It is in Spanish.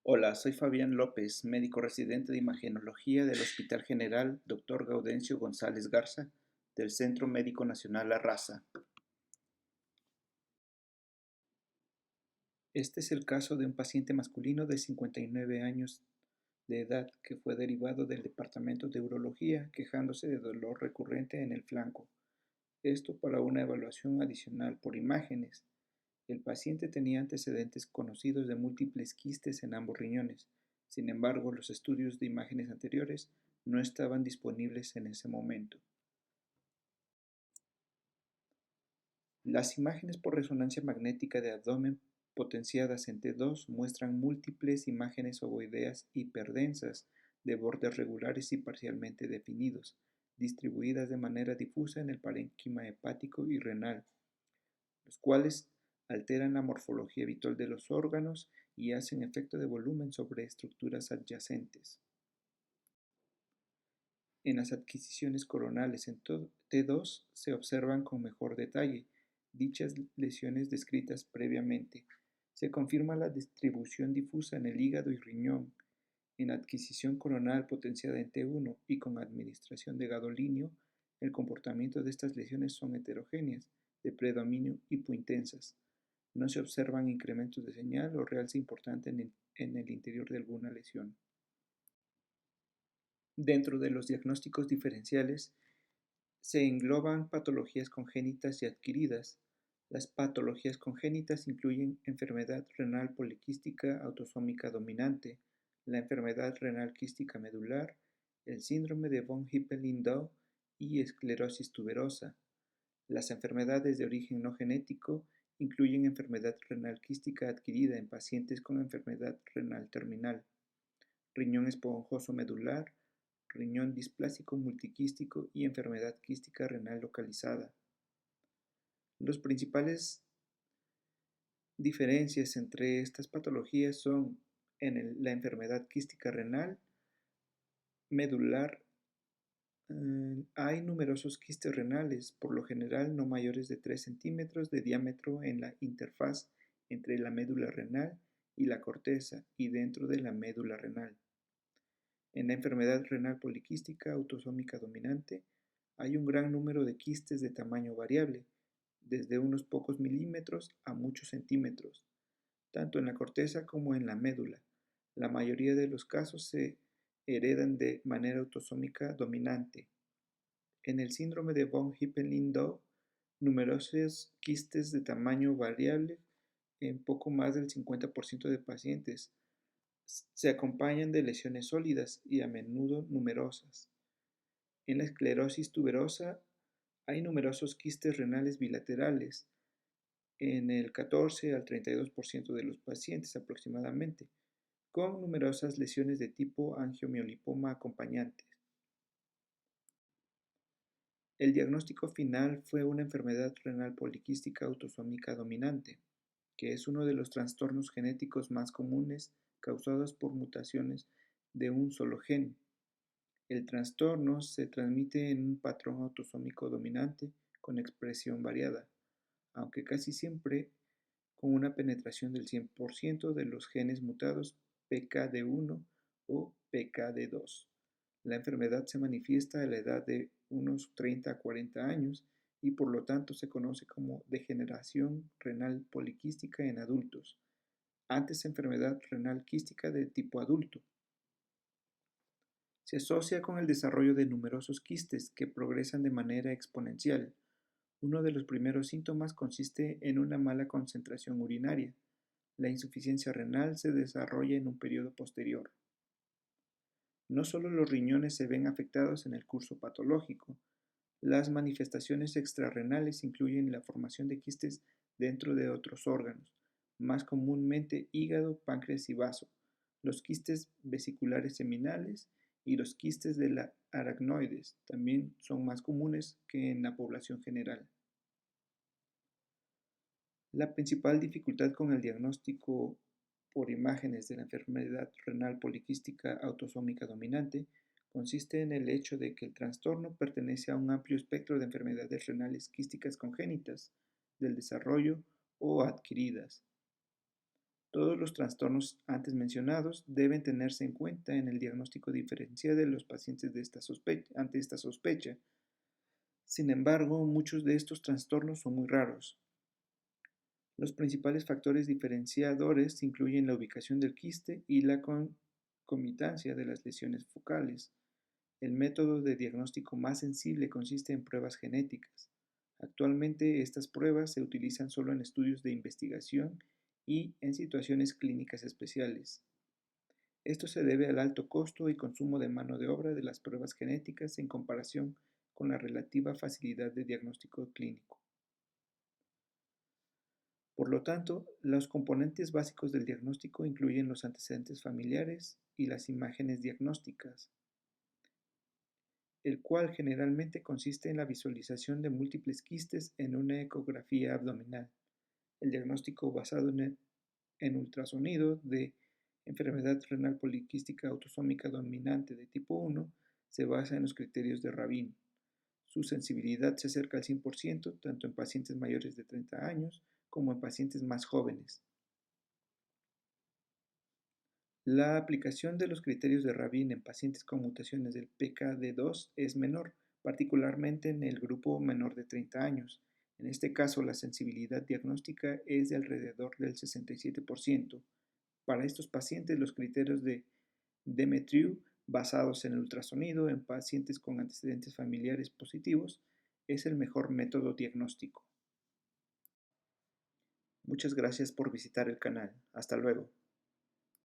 Hola, soy Fabián López, médico residente de imagenología del Hospital General Dr. Gaudencio González Garza del Centro Médico Nacional La Raza. Este es el caso de un paciente masculino de 59 años de edad que fue derivado del departamento de urología quejándose de dolor recurrente en el flanco. Esto para una evaluación adicional por imágenes. El paciente tenía antecedentes conocidos de múltiples quistes en ambos riñones. Sin embargo, los estudios de imágenes anteriores no estaban disponibles en ese momento. Las imágenes por resonancia magnética de abdomen potenciadas en T2 muestran múltiples imágenes ovoideas hiperdensas de bordes regulares y parcialmente definidos, distribuidas de manera difusa en el parénquima hepático y renal, los cuales alteran la morfología habitual de los órganos y hacen efecto de volumen sobre estructuras adyacentes. En las adquisiciones coronales en T2 se observan con mejor detalle dichas lesiones descritas previamente. Se confirma la distribución difusa en el hígado y riñón. En adquisición coronal potenciada en T1 y con administración de gadolinio, el comportamiento de estas lesiones son heterogéneas, de predominio hipointensas. No se observan incrementos de señal o realce importante en el interior de alguna lesión. Dentro de los diagnósticos diferenciales se engloban patologías congénitas y adquiridas. Las patologías congénitas incluyen enfermedad renal poliquística autosómica dominante, la enfermedad renal quística medular, el síndrome de von Hippel-Lindau y esclerosis tuberosa. Las enfermedades de origen no genético incluyen enfermedad renal quística adquirida en pacientes con enfermedad renal terminal, riñón esponjoso medular, riñón displásico multiquístico y enfermedad quística renal localizada. Las principales diferencias entre estas patologías son en la enfermedad quística renal medular. Hay numerosos quistes renales, por lo general no mayores de 3 centímetros de diámetro en la interfaz entre la médula renal y la corteza y dentro de la médula renal. En la enfermedad renal poliquística autosómica dominante hay un gran número de quistes de tamaño variable, desde unos pocos milímetros a muchos centímetros, tanto en la corteza como en la médula. La mayoría de los casos se heredan de manera autosómica dominante. En el síndrome de von Hippel-Lindau, numerosos quistes de tamaño variable en poco más del 50% de pacientes se acompañan de lesiones sólidas y a menudo numerosas. En la esclerosis tuberosa hay numerosos quistes renales bilaterales en el 14 al 32% de los pacientes aproximadamente, con numerosas lesiones de tipo angiomiolipoma acompañantes. El diagnóstico final fue una enfermedad renal poliquística autosómica dominante, que es uno de los trastornos genéticos más comunes causados por mutaciones de un solo gen. El trastorno se transmite en un patrón autosómico dominante con expresión variada, aunque casi siempre con una penetración del 100% de los genes mutados PKD1 o PKD2. La enfermedad se manifiesta a la edad de unos 30 a 40 años y por lo tanto se conoce como degeneración renal poliquística en adultos, antes enfermedad renal quística de tipo adulto. Se asocia con el desarrollo de numerosos quistes que progresan de manera exponencial. Uno de los primeros síntomas consiste en una mala concentración urinaria. La insuficiencia renal se desarrolla en un periodo posterior. No solo los riñones se ven afectados en el curso patológico, las manifestaciones extrarrenales incluyen la formación de quistes dentro de otros órganos, más comúnmente hígado, páncreas y vaso, los quistes vesiculares seminales y los quistes de la aracnoides también son más comunes que en la población general. La principal dificultad con el diagnóstico por imágenes de la enfermedad renal poliquística autosómica dominante consiste en el hecho de que el trastorno pertenece a un amplio espectro de enfermedades renales quísticas congénitas, del desarrollo o adquiridas. Todos los trastornos antes mencionados deben tenerse en cuenta en el diagnóstico diferencial de los pacientes ante esta sospecha. Sin embargo, muchos de estos trastornos son muy raros. Los principales factores diferenciadores incluyen la ubicación del quiste y la concomitancia de las lesiones focales. El método de diagnóstico más sensible consiste en pruebas genéticas. Actualmente estas pruebas se utilizan solo en estudios de investigación y en situaciones clínicas especiales. Esto se debe al alto costo y consumo de mano de obra de las pruebas genéticas en comparación con la relativa facilidad de diagnóstico clínico. Por lo tanto, los componentes básicos del diagnóstico incluyen los antecedentes familiares y las imágenes diagnósticas, el cual generalmente consiste en la visualización de múltiples quistes en una ecografía abdominal. El diagnóstico basado en ultrasonido de enfermedad renal poliquística autosómica dominante de tipo 1 se basa en los criterios de Rabin. Su sensibilidad se acerca al 100% tanto en pacientes mayores de 30 años como en pacientes más jóvenes. La aplicación de los criterios de Rabin en pacientes con mutaciones del PKD2 es menor, particularmente en el grupo menor de 30 años. En este caso, la sensibilidad diagnóstica es de alrededor del 67%. Para estos pacientes, los criterios de Demetriou, basados en el ultrasonido en pacientes con antecedentes familiares positivos, es el mejor método diagnóstico. Muchas gracias por visitar el canal. Hasta luego.